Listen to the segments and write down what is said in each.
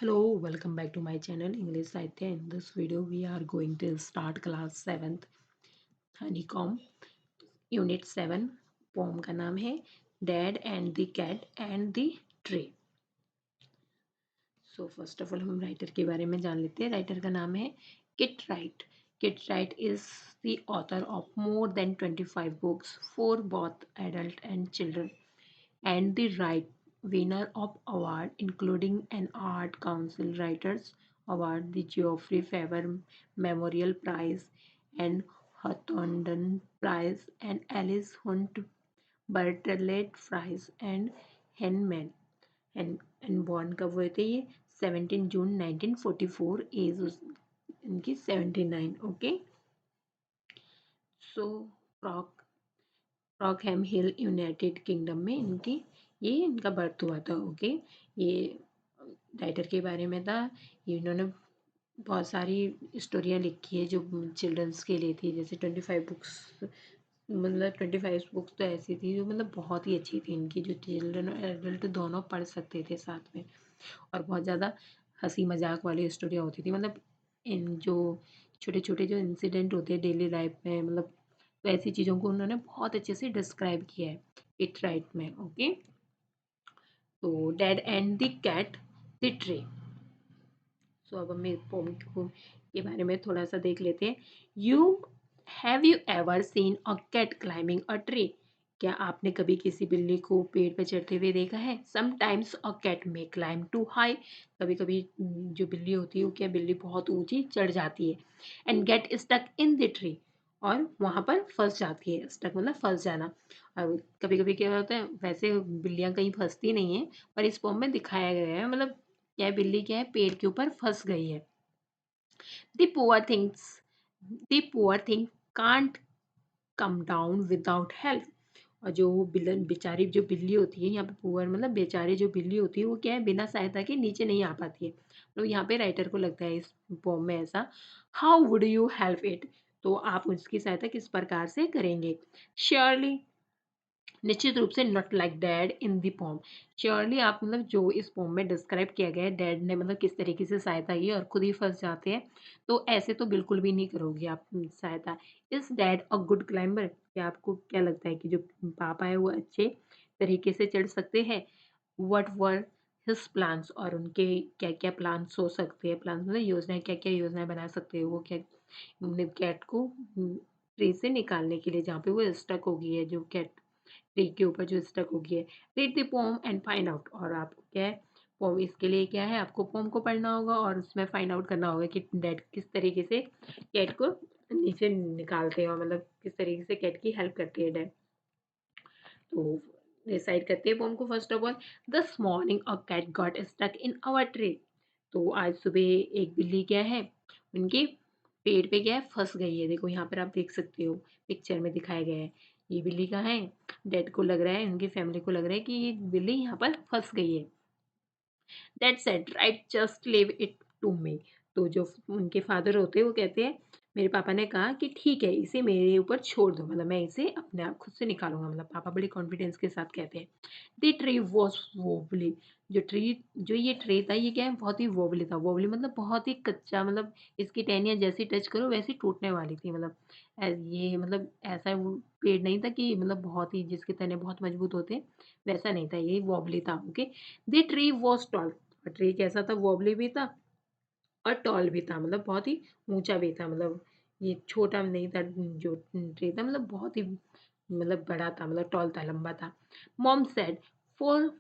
Hello, welcome back to my channel English Sahitya. In this video, we are going to start class 7th Honeycomb Unit 7. Pome का नाम है Dad and the Cat and the Tree. So first of all हम writer के बारे में जान लेते हैं. राइटर का नाम है Kit Wright. Kit Wright is the author of more than 25 books for both adult and children, and the right winner of award including an Art Council Writers Award, the Geoffrey Faber Memorial Prize, and Hawthornden Prize, and Alice Hunt Bartlett Prize, and Henman. And born कब हुए थे ये 17 जून 1944, as इनकी 79. Okay. सो प्रॉक रॉकहैम हिल United kingdom में इनका birth हुआ था. Okay. ये राइटर के बारे में था. इन्होंने बहुत सारी स्टोरियाँ लिखी है जो चिल्ड्रंस के लिए थी. जैसे 25 बुक्स, मतलब 25 बुक्स तो ऐसी थी जो मतलब बहुत ही अच्छी थी इनकी, जो चिल्ड्रन और एडल्ट दोनों पढ़ सकते थे साथ में. और बहुत ज़्यादा हंसी मजाक वाली स्टोरियाँ होती थी. मतलब इन जो छोटे छोटे जो इंसिडेंट होते हैं डेली लाइफ में, मतलब वैसी चीज़ों को उन्होंने बहुत अच्छे से डिस्क्राइब किया है इट राइट में. ओके. तो dad and the cat the tree. So अब हम पोम के बारे में थोड़ा सा देख लेते हैं. Have you ever seen a cat climbing a tree? क्या आपने कभी किसी बिल्ली को पेड़ पर चढ़ते हुए देखा है? समटाइम्स अ कैट में क्लाइंब टू हाई. कभी कभी जो बिल्ली होती है वो क्या, बिल्ली बहुत ऊंची चढ़ जाती है. And get stuck in the tree. और वहां पर फंस जाती है. स्टक मतलब फंस जाना. और कभी कभी क्या होता है, वैसे बिल्लियां कहीं फंसती नहीं है, पर इस पोम में दिखाया गया है. मतलब क्या है, बिल्ली क्या है, पेड़ के ऊपर फंस गई है. The poor things the poor thing can't come down without help. और जो बिलन बेचारी जो बिल्ली होती है, यहाँ पे पुअर मतलब बेचारी जो बिल्ली होती है वो क्या है, बिना सहायता के नीचे नहीं आ पाती है. मतलब यहाँ पे राइटर को लगता है इस पोम में ऐसा. How would you help it? तो आप उसकी सहायता किस प्रकार से करेंगे? श्योरली, निश्चित रूप से, not like dad in the poem. Surely आप मतलब जो इस पोम में डिस्क्राइब किया गया है, डैड ने मतलब किस तरीके से सहायता की और खुद ही फंस जाते हैं, तो ऐसे तो बिल्कुल भी नहीं करोगे आप सहायता. Is dad a good climber? क्या आपको क्या लगता है कि जो पापा है वो अच्छे तरीके से चढ़ सकते हैं? What were his plans? और उनके क्या क्या प्लान्स हो सकते हैं? प्लान्स मतलब योजनाएं, क्या क्या योजनाएं बना सकते हो वो, क्या कैट को ट्री से निकालने के लिए, जहाँ पे वो स्टक हो गई है, जो कैट ट्री के ऊपर जो स्टक हो गई है. Read the pome and find out. और आपको क्या है, पोम इसके लिए क्या है, आपको पोम को पढ़ना होगा और उसमें फाइंड आउट करना होगा कि डैड किस तरीके से कैट को नीचे निकालते हैं, और मतलब किस तरीके से कैट की हेल्प करती है डैड. तो डिसाइड करते हैं पोम को. First of all, this morning a cat got stuck in our tree. तो आज सुबह एक बिल्ली क्या है, उनके पेड़ पे क्या है, फंस गई है. देखो यहाँ पर आप देख सकते हो, पिक्चर में दिखाया गया है. ये बिल्ली का है. डैड को लग रहा है, उनकी फैमिली को लग रहा है कि ये बिल्ली यहाँ पर फंस गई है. That said right, just leave it to me. तो जो उनके फादर होते हैं वो कहते हैं, मेरे पापा ने कहा कि ठीक है, इसे मेरे ऊपर छोड़ दो, मतलब मैं इसे अपने आप खुद से निकालूंगा. मतलब पापा बड़े कॉन्फिडेंस के साथ कहते हैं. The tree was wobbly. जो ये ट्री था, ये क्या है, बहुत ही वोबली था. वोबली मतलब बहुत ही कच्चा, मतलब इसकी टहनियाँ जैसी टच करो वैसी टूटने वाली थी. मतलब ये मतलब ऐसा वो पेड़ नहीं था कि मतलब बहुत ही जिसके तने बहुत मजबूत होते, वैसा नहीं था, ये वोबली था. Okay. The tree was tall. Tree कैसा था, वॉबली भी था और टॉल भी था, मतलब बहुत ही ऊंचा भी था. मतलब ये छोटा नहीं था. जो ट्री था मतलब बहुत ही मतलब बड़ा था, मतलब टॉल था, लंबा था. Mom said, for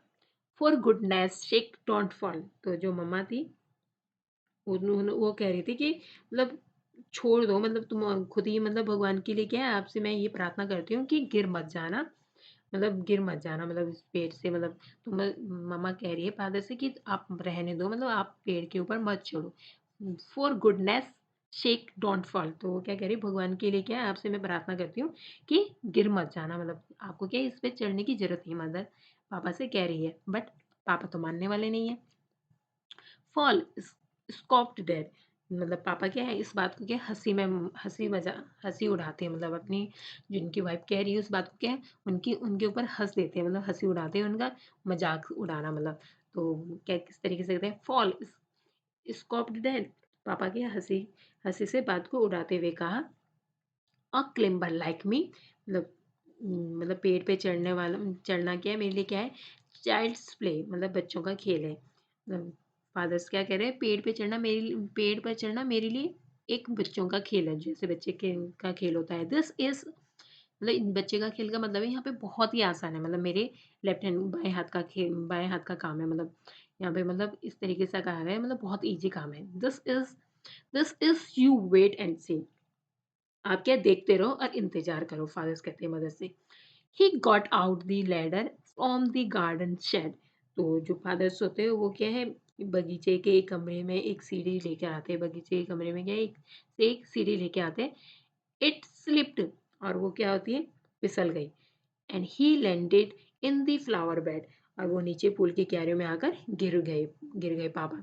for goodness shake don't fall. तो जो मम्मा थी, उन्होंने वो कह रही थी कि मतलब छोड़ दो, मतलब तुम खुद ही, मतलब भगवान के लिए क्या है, आपसे मैं ये प्रार्थना करती हूँ कि गिर मत जाना. मतलब गिर मत जाना, मतलब इस पेड़ से, मतलब तुम, मम्मा कह रही है फादर से कि आप रहने दो, मतलब आप पेड़ के ऊपर मत चढ़ो. For goodness shake don't fall. तो वो क्या कह रही है, भगवान के लिए क्या है, आपसे मैं प्रार्थना करती हूँ कि गिर मत जाना. मतलब आपको क्या है, इस पे चढ़ने की जरूरत नहीं, मदर पापा से कह रही है. बट पापा तो मानने वाले नहीं है. Fall scoped dad. मतलब पापा क्या है, इस बात को क्या है, हंसी उड़ाते हैं. मतलब अपनी जिनकी वाइफ कह रही है उस बात को क्या है, उनकी उनके ऊपर हंस देते हैं, मतलब हंसी उड़ाते हैं, उनका मजाक उड़ाना. मतलब तो क्या किस तरीके से कहते हैं, फॉल स्कॉप्ड डैड, पापा के हंसी हंसी से बात को उड़ाते हुए कहा, अ क्लिम्बर लाइक मी, मतलब मतलब पेड़ पे चढ़ने वाला, चढ़ना क्या है मेरे लिए, क्या है, चाइल्ड्स प्ले, मतलब बच्चों का खेल है। मतलब फादर्स क्या कह रहे हैं, पेड़ पर चढ़ना मेरे लिए एक बच्चों का खेल है, जैसे बच्चे के का खेल होता है। दिस इज, मतलब इन बच्चे का खेल का मतलब है यहाँ पे बहुत ही आसान है, मतलब मेरे लेफ्ट हैंड, बाएं हाथ का काम है, मतलब यहाँ पे मतलब इस तरीके से कहा गया है, मतलब बहुत इजी काम है। This is you wait and see, आप क्या देखते रहो और इंतजार करो, फादर्स कहते हैं मदर से। He got out the ladder from the garden shed, तो जो फादर्स होते हैं वो क्या है, बगीचे के एक कमरे में एक सीढ़ी लेके आते हैं, बगीचे के कमरे में क्या है, एक सीढ़ी लेके आते हैं। इट स्लिप्ड, और वो क्या होती है, फिसल गई। And he landed in the flower bed, और वो नीचे फूल की क्यारियों में आकर गिर गए पापा।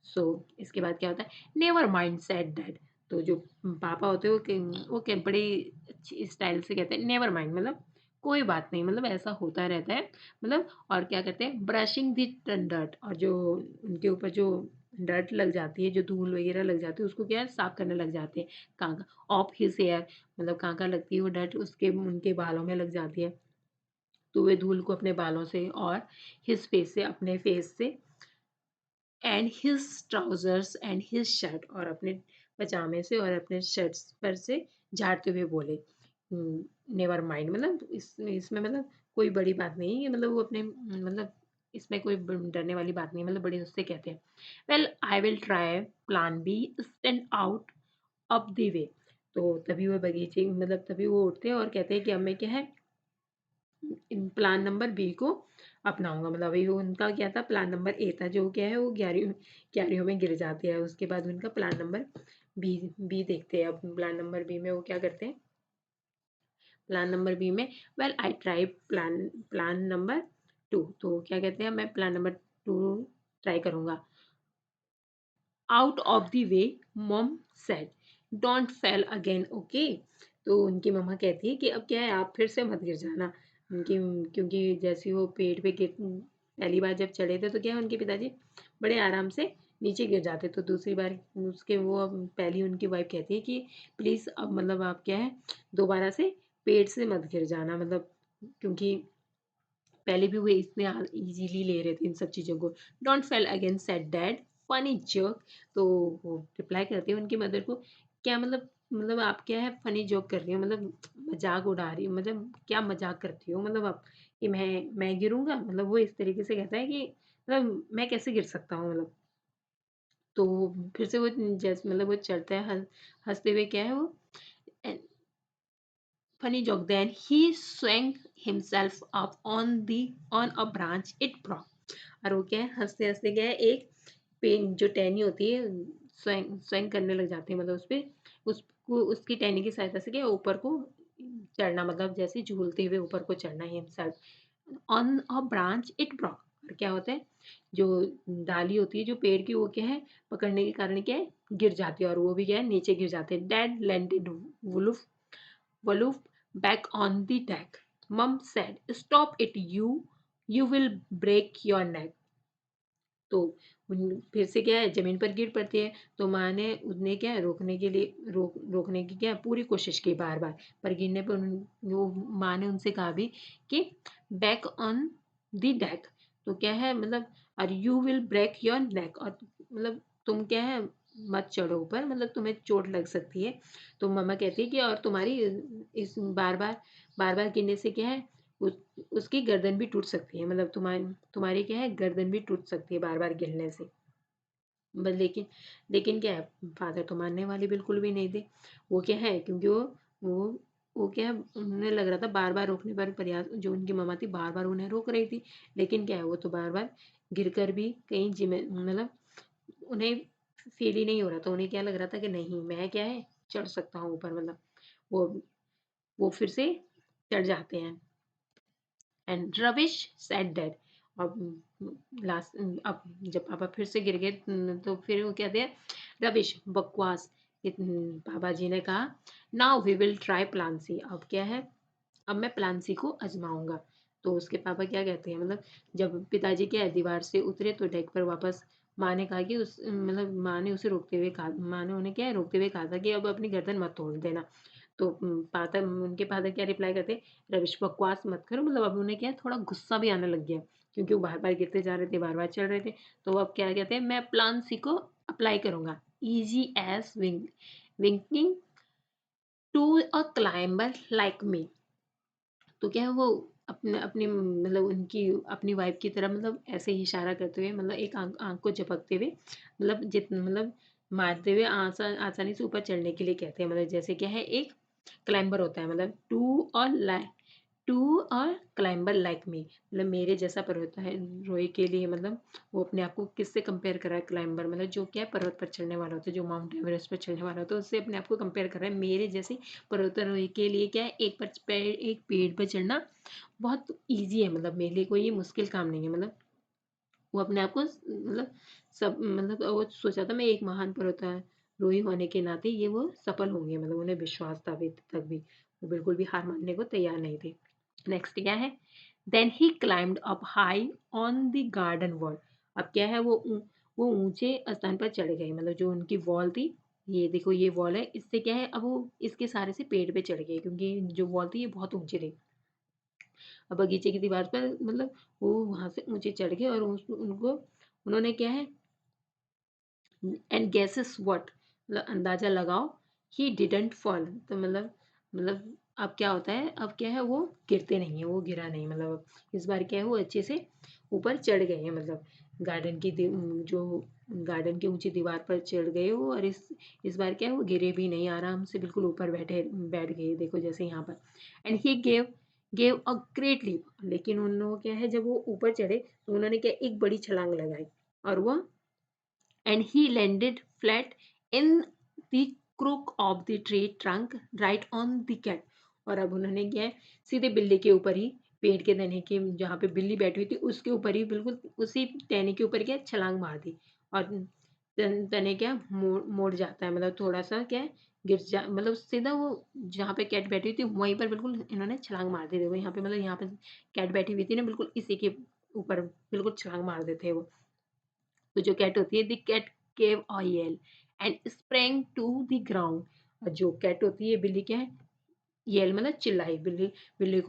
सो इसके बाद क्या होता है, नेवर माइंड सेड डैड, तो जो पापा होते हैं वो बड़ी अच्छी स्टाइल से कहते हैं नेवर माइंड, मतलब कोई बात नहीं, मतलब ऐसा होता रहता है, मतलब और क्या करते हैं, ब्रशिंग दी डर्ट, और जो उनके ऊपर जो डर्ट लग जाती है, जो धूल वगैरह लग जाती है, उसको क्या है, साफ करने लग जाते हैं। कांका ऑफ हिज हेयर, मतलब कांका लगती है वो डर्ट उसके उनके बालों में लग जाती है, तो वे धूल को अपने बालों से और हिज फेस से, अपने फेस से, and his trousers and his shirt, और अपने पजामे से और अपने शर्ट्स पर से झाड़ते हुए बोले, नेवर माइंड, मतलब इसमें मतलब कोई बड़ी बात नहीं है, मतलब वो अपने मतलब इसमें कोई डरने वाली बात नहीं है, मतलब बड़ी उससे कहते हैं। Well I will try plan B, stand out up the way, तो तभी वो बगीचे, मतलब तभी वो उठते हैं और कहते हैं कि अब मैं क्या है, प्लान नंबर बी को अपनाऊंगा, मतलब अभी वो उनका क्या था, प्लान नंबर ए था, जो क्या है वो क्यारियों में गिर जाते हैं, उसके बाद उनका प्लान नंबर बी देखते हैं। अब प्लान नंबर बी में वो क्या करते हैं, प्लान नंबर बी में, well I try plan number two, तो क्या कहते हैं, मैं प्लान नंबर टू ट्राई करूंगा। Out of the way, mom said, don't fail again, okay, तो उनकी मम्मा कहती है कि अब क्या है, आप फिर से मत गिर जाना, उनकी, क्योंकि जैसे वो पेड़ पे गिर पहली बार जब चढ़े थे तो क्या है, उनके पिताजी बड़े आराम से नीचे गिर जाते, तो दूसरी बार उसके वो, अब पहली उनकी वाइफ कहती है कि प्लीज़ अब मतलब आप क्या है, दोबारा से पेड़ से मत गिर जाना, मतलब क्योंकि पहले भी वो इतने इजीली ले रहे थे इन सब चीज़ों को। Don't fail again said dad, funny joke, तो वो रिप्लाई करती है उनकी मदर को, क्या मतलब आप क्या है, फनी जोक कर रही हो, मतलब मजाक उड़ा रही हो, मतलब क्या मजाक करती हो, मतलब आप कि मैं गिरूंगा, मतलब वो इस तरीके से कहता है कि मतलब मैं कैसे गिर सकता हूँ, मतलब तो फिर से वो जैसे मतलब वो चढ़ता है हंसते हुए, क्या है वो, funny joke. Then he swung himself up on a branch it broke. और वो क्या है, हंसते हंसते क्या है, एक पेन जो टहनी होती है, स्वैंग स्वैंग करने लग जाते हैं, मतलब उस पे उसको उसकी टहनी की सहायता से क्या है, ऊपर को चढ़ना, मतलब जैसे झूलते हुए ऊपर को चढ़ना himself on a branch it Brock, और क्या होता है, जो डाली होती है जो पेड़ की, वो क्या है, पकड़ने के कारण क्या है, गिर जाती है, और वो भी क्या है, नीचे गिर जाते हैं। Dad landed wolf Wolf back on the deck. Mum said, "Stop it, you will break your neck." तो फिर से क्या है, जमीन पर गिर पड़ती है, तो माँ ने उन्हें क्या है, रोकने के लिए रोकने की क्या है, पूरी कोशिश की बार बार, पर गिरने पर वो माँ ने उनसे कहा भी कि बैक ऑन द डेक, तो क्या है मतलब, और you will break your neck, और मतलब तुम क्या है, मत चढ़ो ऊपर, मतलब तुम्हें चोट लग सकती है। तो मम्मा कहती है कि और तुम्हारी इस बार बार गिरने से क्या है, उस उसकी गर्दन भी टूट सकती है, मतलब तुम्हारी क्या है, गर्दन भी टूट सकती है बार बार गिरने से। बस लेकिन क्या है, फादर तो मानने वाले बिल्कुल भी नहीं थे। वो क्या है, क्योंकि वो वो क्या है, उन्हें लग रहा था बार बार रोकने पर, प्रयास जो उनकी मम्मा थी बार बार उन्हें रोक रही थी, लेकिन क्या है, वो तो बार बार गिर कर भी कहीं जिमे, मतलब उन्हें फील ही नहीं हो रहा था, उन्हें क्या लग रहा था कि नहीं, मैं क्या है, चढ़ सकता हूँ ऊपर, मतलब वो वो फिर से चढ़ जाते हैं। एंड रविश सेड दैट, अब लास्ट, अब जब पापा फिर से गिर गए, तो फिर वो कहते हैं, रविश बकवास, पापा जी ने कहा, now we will try plan C, अब क्या है, अब मैं प्लान सी को आजमाऊंगा। तो उसके पापा क्या कहते हैं, मतलब जब पिताजी क्या है, दीवार से उतरे तो डेक पर वापस माँ ने कहा कि उस मतलब माँ ने उसे रोकते हुए कहा, माँ ने उन्हें क्या है रोकते हुए कहा था कि अब अपनी गर्दन मत तोड़ देना। तो फादर उनके फादर क्या रिप्लाई करते, रविश बकवास मत करो, मतलब अब उन्हें क्या है थोड़ा गुस्सा भी आने लग गया, क्योंकि वो बार बार गिरते जा रहे थे, बार बार चढ़ रहे थे। तो वो अब क्या कहते हैं, मैं प्लान सी को अप्लाई करूंगा, easy as winking to a climber like me. तो क्या है वो अपने अपनी मतलब उनकी अपनी वाइफ की तरफ मतलब ऐसे ही इशारा करते हुए, मतलब एक आँख आँख को झपकते हुए, मतलब मतलब मारते हुए आसानी से ऊपर चढ़ने के लिए कहते हैं। मतलब जैसे क्या है एक क्लाइंबर होता है, मतलब टू और क्लाइंबर लाइक मी, मतलब मेरे जैसा पर्वत है रोई के लिए, मतलब वो अपने आप को किससे कंपेयर कर रहा है, क्लाइंबर मतलब जो क्या है पर्वत पर चढ़ने वाला होता है, जो माउंट एवरेस्ट पर चढ़ने वाला होता है, उससे अपने आप को कंपेयर कर रहा है मेरे जैसे पर्वतारोही के लिए क्या है एक पेड़ पर चढ़ना बहुत ईजी है, मतलब मेरे लिए कोई ये मुश्किल काम नहीं है। मतलब वो अपने आप को मतलब सब मतलब वो सोचा था मैं एक महान पर्वतारोही होने के नाते ये वो सफल होंगे, मतलब उन्हें विश्वास था अभी तक भी, वो बिल्कुल भी हार मानने को तैयार नहीं थे। नेक्स्ट क्या है, then he climbed up high on the garden wall. अब क्या है वो ऊंचे स्थान पर चढ़ गए, मतलब जो उनकी वॉल थी, ये देखो ये वॉल है, इससे क्या है अब वो इसके सहारे से पेड़ पे चढ़ गए, क्योंकि जो वॉल थी ये बहुत ऊंची थी। अब बगीचे की दीवार पर मतलब वो वहां से ऊंचे चढ़ गए और उनको उन्होंने क्या है एंड गेसेस व्हाट, मतलब अंदाजा लगाओ, ही डिडंट फॉल। तो मतलब अब क्या होता है, अब क्या है वो गिरते नहीं है, वो गिरा नहीं, मतलब अब इस बार क्या है वो अच्छे से ऊपर चढ़ गए हैं, मतलब गार्डन की जो गार्डन की ऊंची दीवार पर चढ़ गए वो, और इस बार क्या है वो गिरे भी नहीं, आराम से बिल्कुल ऊपर बैठ गए, देखो जैसे यहाँ पर। And he gave a great leap, लेकिन उन्होंने क्या है जब वो ऊपर चढ़े तो उन्होंने क्या एक बड़ी छलांग लगाई, और वो and he landed flat in the crook of the tree trunk right on the cat। और अब उन्होंने क्या है सीधे बिल्ली के ऊपर ही, पेड़ के तने के जहाँ पे बिल्ली बैठी हुई थी उसके ऊपर ही बिल्कुल उसी तने के ऊपर क्या छलांग मार दी, और तने क्या मोड़ जाता है, मतलब थोड़ा सा क्या है गिर जा, मतलब सीधा वो जहाँ पे कैट बैठी हुई थी वहीं पर बिल्कुल इन्होंने छलांग मार दी, देखो यहाँ पे मतलब यहाँ पे कैट बैठी हुई थी ना बिल्कुल इसी के ऊपर बिल्कुल छलांग मार देते हैं वो। तो जो कैट होती है the cat gave a yell and sprang to the ground. और जो कैट होती है बिल्ली क्या है, येल मतलब चिल्लाई, बिल्ली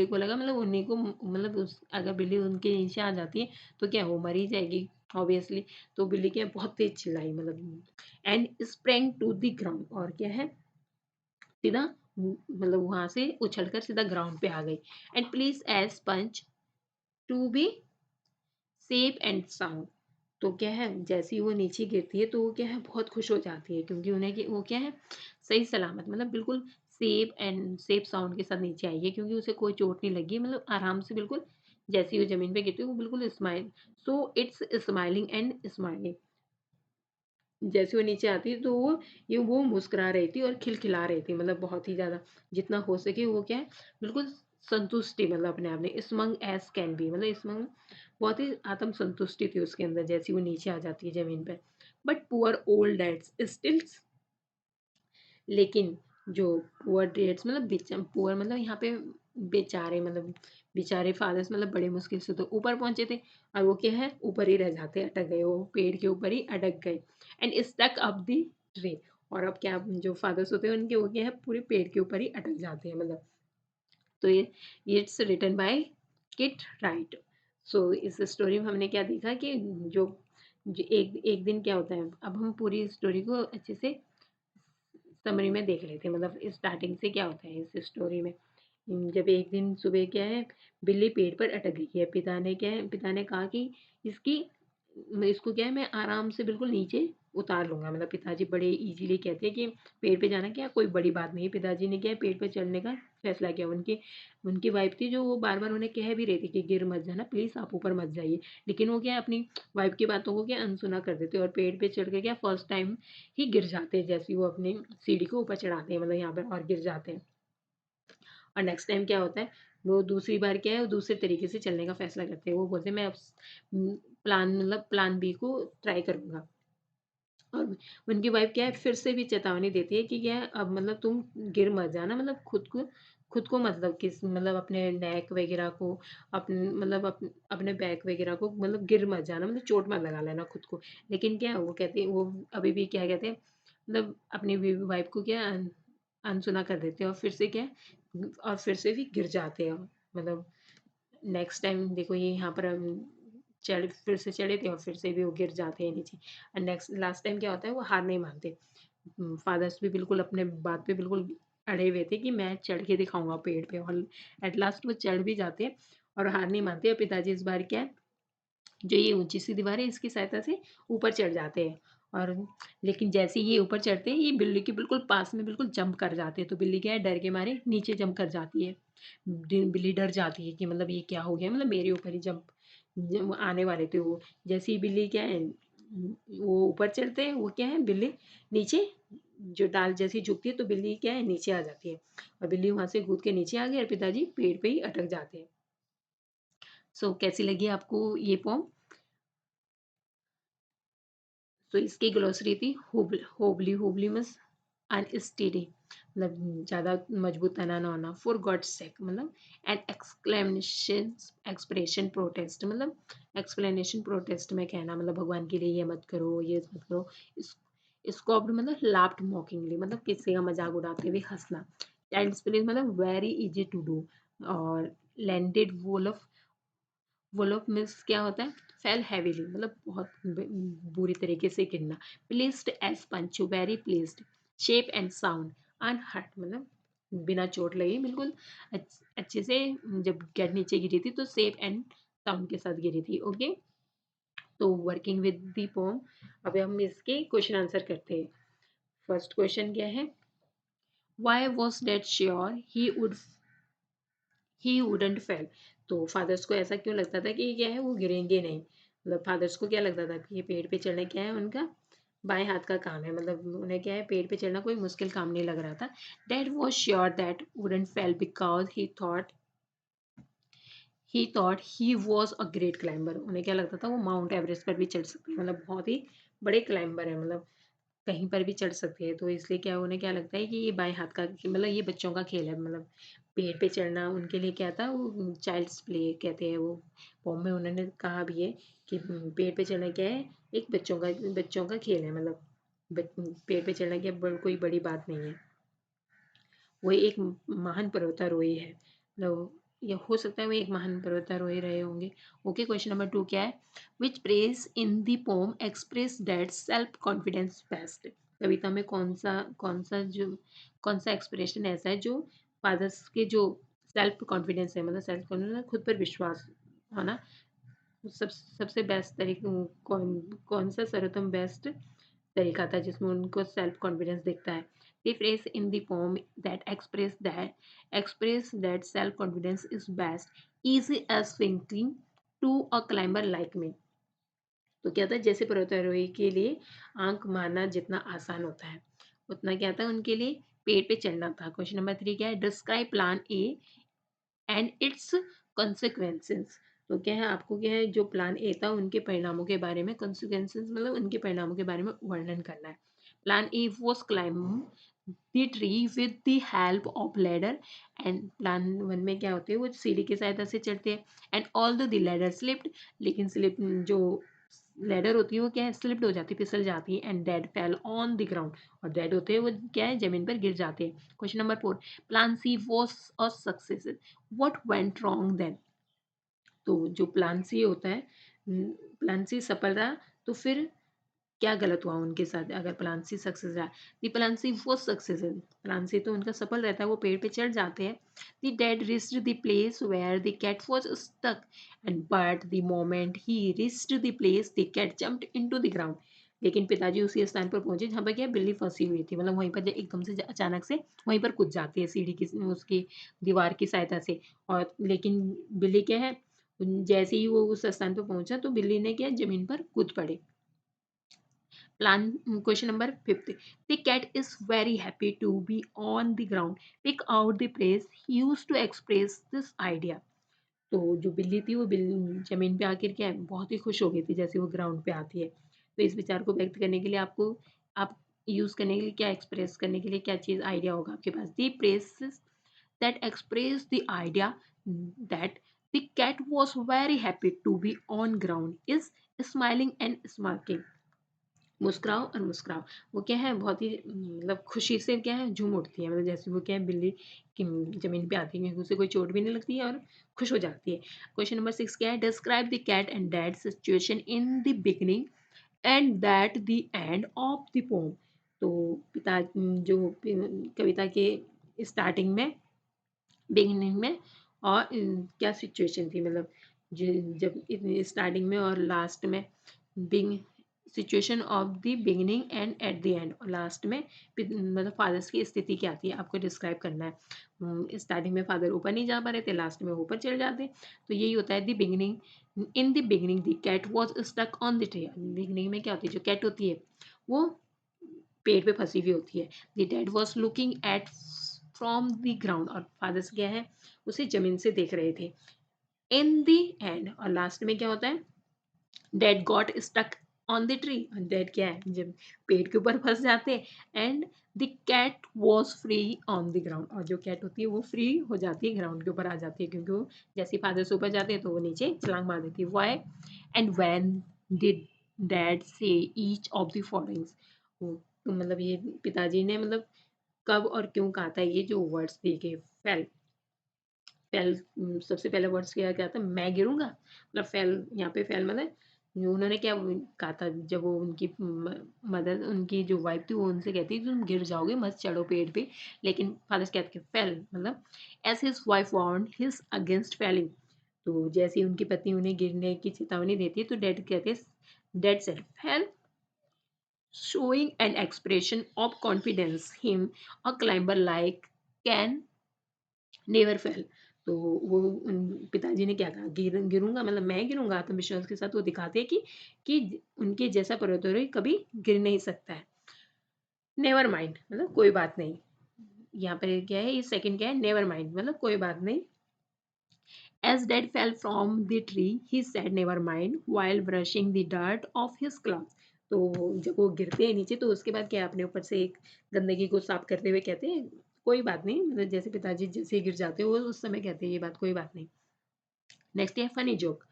को लगा मतलब उन्हीं को मतलब अगर बिल्ली उनके नीचे आ जाती है तो क्या वो मर ही जाएगी ऑब्वियसली। तो बिल्ली क्या है बहुत तेज चिल्लाई, मतलब and sprang to the ground, और क्या है सीधा मतलब वहां से उछलकर सीधा ग्राउंड पे आ गई। And please as punch to be safe and sound. तो क्या है जैसे ही वो नीचे गिरती है तो वो क्या है बहुत खुश हो जाती है, क्योंकि उन्हें वो क्या है सही सलामत मतलब बिल्कुल सेफ साउंड के साथ नीचे आई है, क्योंकि उसे कोई चोट नहीं लगी, मतलब आराम से बिल्कुल जैसे ही वो जमीन पे गिरती है वो बिल्कुल smile, so it's smiling and smiling. जैसे वो नीचे आती है तो वो मुस्कुरा रही थी और खिलखिला रही थी, मतलब बहुत ही ज़्यादा जितना हो सके वो क्या है बिल्कुल संतुष्टि, मतलब अपने आप में स्मंग एज कैन बी, मतलब स्मंग बहुत ही आत्म संतुष्टि थी उसके अंदर जैसे वो नीचे आ जाती है ज़मीन पे। But poor old dad's still, लेकिन जो पुअर डेट्स मतलब पुअर मतलब यहाँ पे बेचारे, मतलब बेचारे फादर्स मतलब बड़े मुश्किल से तो ऊपर पहुंचे थे, और वो क्या है ऊपर ही रह जाते, अटक गए, वो पेड़ के ऊपर ही अटक गए and stuck up the tree. और अब क्या जो फादर्स होते हैं उनके वो क्या है पूरे पेड़ के ऊपर ही अटक जाते हैं, मतलब तो ये it's written by kit right. So इस स्टोरी में हमने क्या देखा कि जो, जो एक दिन क्या होता है, अब हम पूरी स्टोरी को अच्छे से समरी में देख लेते हैं, मतलब स्टार्टिंग से क्या होता है इस स्टोरी में। जब एक दिन सुबह क्या है बिल्ली पेड़ पर अटक गई है, पिता ने कहा कि इसकी इसको क्या है मैं आराम से बिल्कुल नीचे उतार लूंगा, मतलब पिताजी बड़े इजीली कहते हैं कि पेड़ पे जाना क्या कोई बड़ी बात नहीं है। पिताजी ने क्या है पेड़ पे चढ़ने का फैसला किया। उनकी उनकी वाइफ थी जो वो बार बार उन्हें कह भी रही थी कि गिर मत जाना प्लीज, आप ऊपर मत जाइए, लेकिन वो क्या है अपनी वाइफ की बातों को क्या अनसुना कर देते और पेड़ पे चढ़ के क्या फर्स्ट टाइम ही गिर जाते हैं, जैसे ही वो अपनी सीढ़ी को ऊपर चढ़ाते हैं, मतलब यहाँ पर और गिर जाते हैं। और नेक्स्ट टाइम क्या होता है वो दूसरी बार क्या है वो दूसरे तरीके से चलने का फैसला करते हैं, वो बोलते हैं मैं अब प्लान बी को ट्राई करूंगा। और उनकी वाइफ क्या है फिर से भी चेतावनी देती है कि क्या है अब मतलब तुम गिर मत जाना, मतलब खुद को खुद को मतलब किस मतलब अपने नेक वगैरह को अपने बैक वगैरह को मतलब गिर मत जाना, मतलब चोट मत लगा लेना खुद को। लेकिन क्या है, वो कहते हैं वो अभी भी क्या कहते हैं, मतलब अपनी वाइफ को क्या अनसुना कर देते हैं और फिर से क्या है, और फिर से भी गिर जाते हैं। मतलब नेक्स्ट टाइम देखो ये यहाँ पर चढ़ फिर से चढ़े थे और फिर से भी वो गिर जाते हैं नीचे। और नेक्स्ट लास्ट टाइम क्या होता है, वो हार नहीं मानते। फादर्स भी बिल्कुल अपने बात पे बिल्कुल अड़े हुए थे कि मैं चढ़ के दिखाऊंगा पेड़ पे, और एट लास्ट वो चढ़ भी जाते हैं और हार नहीं मानते। और पिताजी इस बार क्या है, जो ये ऊंची सी दीवार है इसकी सहायता से ऊपर चढ़ जाते हैं। और लेकिन जैसे ही ये ऊपर चढ़ते हैं, ये बिल्ली के बिल्कुल पास में बिल्कुल जंप कर जाते हैं। तो बिल्ली क्या है, डर के मारे नीचे जंप कर जाती है। बिल्ली डर जाती है कि मतलब ये क्या हो गया, मतलब मेरे ऊपर ही जंप आने वाले थे वो। जैसे ही बिल्ली क्या है, वो ऊपर चढ़ते हैं, वो क्या है बिल्ली नीचे, जो डाल जैसी झुकती है तो बिल्ली क्या है नीचे आ जाती है। और बिल्ली वहां से कूद के नीचे आ गई और पिताजी पेड़ पे ही अटक जाते हैं। सो कैसी लगी आपको ये पोम? तो इसकी ग्लोसरी थी, होबली होबली मीन्स अनस्टेडी, मतलब ज़्यादा मजबूत तना ना होना। फॉर गॉड सेक मतलब एन एक्सक्लेमेशन एक्सप्रेशन प्रोटेस्ट, मतलब एक्सप्लेनेशन प्रोटेस्ट में कहना, मतलब भगवान के लिए ये मत करो, ये मत करो। इस स्कॉप्ड मतलब लाफ्ड मॉकिंगली, मतलब किसी का मजाक उड़ाते हुए हंसना। चाइल्ड्स प्लेस मतलब वेरी इजी टू डू। और लैंडेड वोलोफ मिस क्या होता है, फेल हैवीली, मतलब बहुत बुरी तरीके से गिरना। प्लेस्ड एज पंचो, very placed. Shape and sound unhurt, मतलब बिना चोट लगी बिल्कुल अच्छे से। जब गेट नीचे गिरी थी तो सेफ एंड साउंड के साथ गिरी थी। ओके, तो वर्किंग विद दी पोम, अब हम इसके क्वेश्चन आंसर करते हैं। फर्स्ट क्वेश्चन क्या है, why was dad sure he wouldn't fall. तो फादर्स को ऐसा क्यों लगता था कि ये क्या है, वो गिरेंगे नहीं। मतलब फादर्स को क्या लगता था कि ये पेड़ पे चढ़ना क्या है, उनका बाएं हाथ का काम है, मतलब उन्हें क्या है पेड़ पे चढ़ना कोई मुश्किल काम नहीं लग रहा था। Dad was sure that wouldn't fail because he thought he was a great climber. उन्हें क्या लगता था वो माउंट एवरेस्ट पर भी चढ़ सकते हैं, मतलब बहुत ही बड़े क्लाइंबर है, मतलब कहीं पर भी चढ़ सकते हैं। तो इसलिए क्या उन्हें क्या लगता है कि ये बाएं हाथ का मतलब ये बच्चों का खेल है, मतलब पेड़ पे चढ़ना उनके लिए क्या था, वो चाइल्ड्स प्ले कहते हैं वो। पोम में उन्होंने कहा भी है कि पेड़ पे चढ़ना क्या है, एक बच्चों का खेल है, मतलब पेड़ पे चढ़ना क्या कोई बड़ी बात नहीं है। वो एक महान पर्वतारोही है, मतलब या हो सकता है वो एक महान पर्वतारोही रहे होंगे। ओके, क्वेश्चन नंबर 2 क्या है, which phrase in the poem express that self confidence best. कविता में कौन सा एक्सप्रेशन ऐसा है जो फादर्स के जो सेल्फ कॉन्फिडेंस है, मतलब सेल्फ कॉन्फिडेंस खुद पर विश्वास होना, सबसे बेस्ट तरीके कौन सा सर्वोत्तम बेस्ट तरीका था जिसमें उनको सेल्फ कॉन्फिडेंस दिखता है। The phrase in the poem that express that self confidence is best easy as thinking to a climber like me। तो क्या था, जैसे पर्वतारोही के लिए आंख मारना जितना आसान होता है, उतना क्या था उनके लिए पेड़ पे चढ़ना था। क्वेश्चन नंबर 3 क्या है, describe plan A and it's consequences. तो क्या है, आपको क्या है जो प्लान ए था उनके परिणामों के बारे में, कॉन्सिक्वेंसेस मतलब उनके परिणामों के बारे में वर्णन करना है। Plan A was climb the tree with the help of ladder. And plan 1 में क्या होते हैं, वो सीढ़ी की सहायता से चढ़ते हैं। And all the ladder slipped, लेकिन स्लिप जो लैडर होती है वो क्या है स्लिप्ड हो जाती है, फिसल जाती है। And dead fell on the ground, और डेड होते हैं वो क्या है जमीन पर गिर जाते हैं। Question number 4, plan C was a success, what went wrong then. तो जो प्लान सी होता है, प्लान सी सफल रहा तो फिर क्या गलत हुआ उनके साथ, अगर प्लान सी सक्सेस रहा। द प्लान सी वो सक्सेस है, प्लान सी तो उनका सफल रहता है, वो पेड़ पे चढ़ जाते हैं। The dad reached the place where the cat was stuck, and but the moment he reached the place the cat jumped into the ground. लेकिन पिताजी उसी स्थान पर पहुंचे जहाँ पर क्या बिल्ली फंसी हुई थी, मतलब वहीं पर एकदम से अचानक से वहीं पर कूद जाती है सीढ़ी की उसकी दीवार की सहायता से। और लेकिन बिल्ली क्या है, जैसे ही वो उस स्थान पर पहुंचा तो बिल्ली ने क्या जमीन पर कूद पड़े। Plan question number 5. The cat is very happy to be on the ground. Pick out the place used to express this idea. तो जो बिल्ली थी वो जमीन पे आकर क्या है बहुत ही खुश हो गई थी जैसे वो ग्राउंड पे आती है। तो इस विचार को व्यक्त करने के लिए आप यूज करने के लिए क्या एक्सप्रेस करने के लिए क्या चीज आइडिया होगा आपके पास, दी press that express the idea that the cat was very happy to be on ground is smiling and smirking. मुस्कुराओ और मुस्कुराओ, वो क्या है बहुत ही मतलब खुशी से क्या है झूम उठती है, मतलब जैसे वो क्या है बिल्ली कि जमीन पे आती है क्योंकि उसे कोई चोट भी नहीं लगती है और खुश हो जाती है। क्वेश्चन नंबर 6 क्या है, describe the cat and dad situation in the beginning and that the end of the poem. तो पिता जो कविता के स्टार्टिंग में, बिगिनिंग में और क्या सिचुएशन थी, मतलब जब स्टार्टिंग में और लास्ट में, big situation of the beginning and at the end, और लास्ट में मतलब फादर्स की स्थिति क्या थी आपको डिस्क्राइब करना है। स्टार्टिंग में फादर ऊपर नहीं जा पा रहे थे, लास्ट में ऊपर चढ़ जाते, तो यही होता है the beginning. In the beginning the cat was stuck on the tree. Beginning में क्या होती है, जो कैट होती है वो पेड़ पे फंसी हुई होती है। The dad was looking at from the ground, और फादर्स क्या है उसे जमीन से देख रहे थे। इन द एंड, और लास्ट में क्या होता है, dad got stuck on the tree. Dad क्या है जब पेड़ के ऊपर फंस जाते हैं। And the cat was free on the ground, और जो कैट होती है वो फ्री हो जाती है, ग्राउंड के ऊपर आ जाती है, क्योंकि वो जैसे फादर से ऊपर जाते हैं तो वो नीचे छलांग मार देती है। Why and when did dad say each of the followings. तो मतलब ये पिताजी ने मतलब कब और क्यों कहा था ये जो वर्ड्स दिए गए। फेल, फेल सबसे पहले वर्ड्स क्या क्या था, मैं गिरूंगा, मतलब फेल यहाँ पे फेल मतलब उन्होंने क्या कहा था, जब वो उनकी मदर उनकी जो वाइफ थी वो उनसे कहती तुम गिर जाओगे मत चढ़ो पेड़ पे, लेकिन फादर कहते फेल मतलब as his wife warned his against falling. तो जैसे ही उनकी पत्नी उन्हें गिरने की चेतावनी देती है तो डैड कहते dad said fail, showing an expression of confidence him a climber like can never fail. तो वो पिताजी ने क्या कहा, गिरूंगा मतलब मैं गिरूंगा, आत्मविश्वास के साथ वो दिखाते हैं कि उनके जैसा पर्वतारोही कभी गिर नहीं सकता है। नेवर माइंड मतलब कोई बात नहीं, यहाँ पर क्या है ये सेकंड क्या है, नेवर माइंड मतलब कोई बात नहीं। As dad fell from the tree, he said never mind while brushing the dirt off his clothes. तो जब वो गिरते हैं नीचे तो उसके बाद क्या अपने ऊपर से एक गंदगी को साफ करते हुए कहते हैं कोई बात नहीं, मतलब जैसे पिताजी जैसे गिर जाते हो उस समय कहते हैं ये बात कोई बात नहीं। नेक्स्ट है फनी जोक,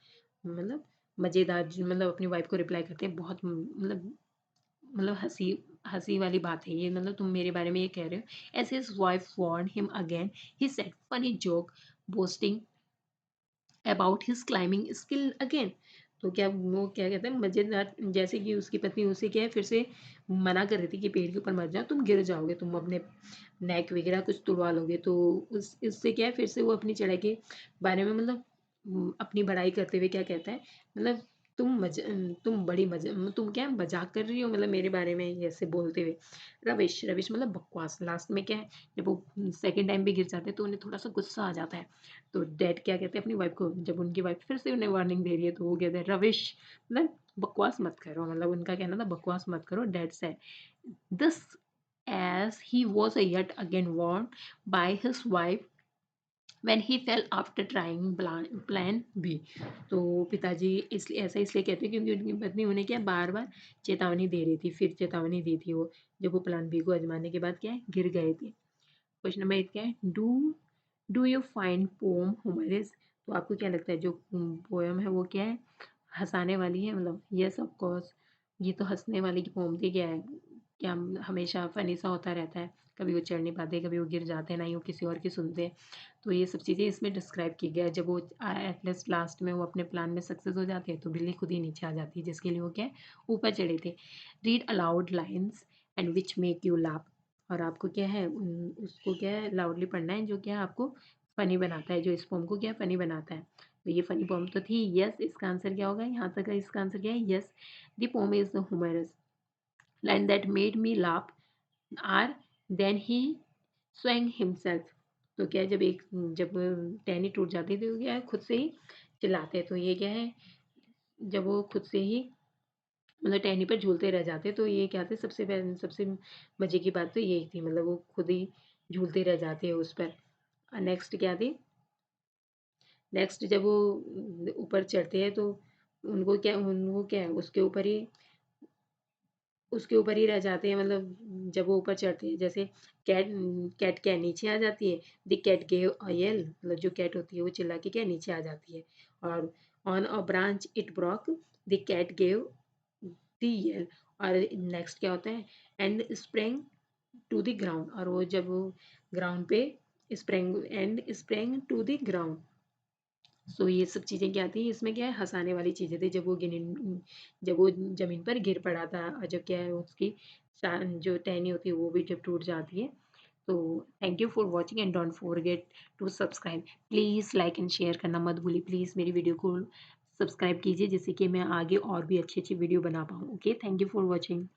मतलब मज़ेदार, मतलब अपनी वाइफ को रिप्लाई करते हैं बहुत मतलब हंसी हंसी वाली बात है ये, मतलब तुम मेरे बारे में ये कह रहे हो। As his wife warned him again he said funny joke boasting about his climbing skill again. तो क्या वो क्या कहते हैं मजेदार, जैसे कि उसकी पत्नी उसे क्या है फिर से मना कर रही थी कि पेड़ के ऊपर मत जाओ तुम गिर जाओगे, तुम अपने नेक वगैरह कुछ तुड़वा लोगे। तो उस इससे क्या है फिर से वो अपनी चढ़ाई के बारे में मतलब अपनी बड़ाई करते हुए क्या कहता है, मतलब तुम बड़ी तुम क्या मजाक कर रही हो मतलब मेरे बारे में ऐसे बोलते हुए। रविश, रविश मतलब बकवास। लास्ट में क्या है जब वो सेकंड टाइम भी गिर जाते हैं तो उन्हें थोड़ा सा गुस्सा आ जाता है। तो डैड क्या कहते हैं अपनी वाइफ को, जब उनकी वाइफ फिर से उन्हें वार्निंग दे रही है तो वो कहते हैं रविश मतलब बकवास मत करो, मतलब उनका कहना था बकवास मत करो। डैड से this as he was yet again warned by his wife when he fell after trying plan B। तो पिताजी इसलिए ऐसा इसलिए कहते हैं क्योंकि उनकी पत्नी उन्हें क्या बार बार चेतावनी दे रही थी, फिर चेतावनी दी थी वो जब वो प्लान बी को आजमाने के बाद क्या है गिर गए थे। क्वेश्चन नंबर 8 क्या है, do you find poem humorous. तो आपको क्या लगता है जो पोयम है वो क्या है हंसाने वाली है, मतलब यस ऑफ कोर्स ये तो हंसने वाली की पोम थी। क्या है क्या हमेशा फनी सा होता रहता है, कभी वो चढ़ नहीं पाते कभी वो गिर जाते हैं ना ही वो किसी और की सुनते हैं। तो ये सब चीज़ें इसमें डिस्क्राइब की गई है। जब वो एटलीस्ट लास्ट में वो अपने प्लान में सक्सेस हो जाते हैं तो बिल्ली खुद ही नीचे आ जाती है जिसके लिए वो क्या है ऊपर चढ़े थे। Read aloud lines and which make you laugh, और आपको क्या है उसको क्या है लाउडली पढ़ना है जो क्या है आपको फ़नी बनाता है, जो इस पोम को क्या है फ़नी बनाता है। तो ये फ़नी पोम तो थी यस, इसका आंसर क्या होगा यहाँ तक का, इसका आंसर क्या है yes, the poem is the humorous line that made me laugh are then he swung himself. तो क्या है जब टहनी टूट जाती है तो क्या है खुद से ही चिल्लाते हैं। तो ये क्या है जब वो खुद से ही मतलब टहनी पर झूलते रह जाते तो ये क्या थे सबसे मज़े की बात तो यही थी, मतलब वो खुद ही झूलते रह जाते हैं उस पर। नेक्स्ट क्या थी, नेक्स्ट जब वो ऊपर चढ़ते हैं तो उनको क्या है उसके ऊपर ही उसके ऊपर ही रह जाते हैं, मतलब जब वो ऊपर चढ़ते हैं, जैसे कैट कैट क्या नीचे आ जाती है, the cat gave a yell, मतलब जो कैट होती है वो चिल्ला के क्या नीचे आ जाती है। और on a branch it broke, the cat gave the yell. और नेक्स्ट क्या होता है, and sprang to the ground, और वो जब वो ग्राउंड पे sprang and sprang to the ground. So ये सब चीज़ें क्या थी, इसमें क्या है हँसाने वाली चीज़ें थी, जब वो ज़मीन पर गिर पड़ा था, और जब क्या है उसकी जो टहनी होती है वो भी जब टूट जाती है। तो thank you for watching and don't forget to subscribe. Please like and share करना मत भूलिए, प्लीज़ मेरी वीडियो को सब्सक्राइब कीजिए, जिससे कि मैं आगे और भी अच्छी अच्छी वीडियो बना पाऊँ। Okay, thank you for watching.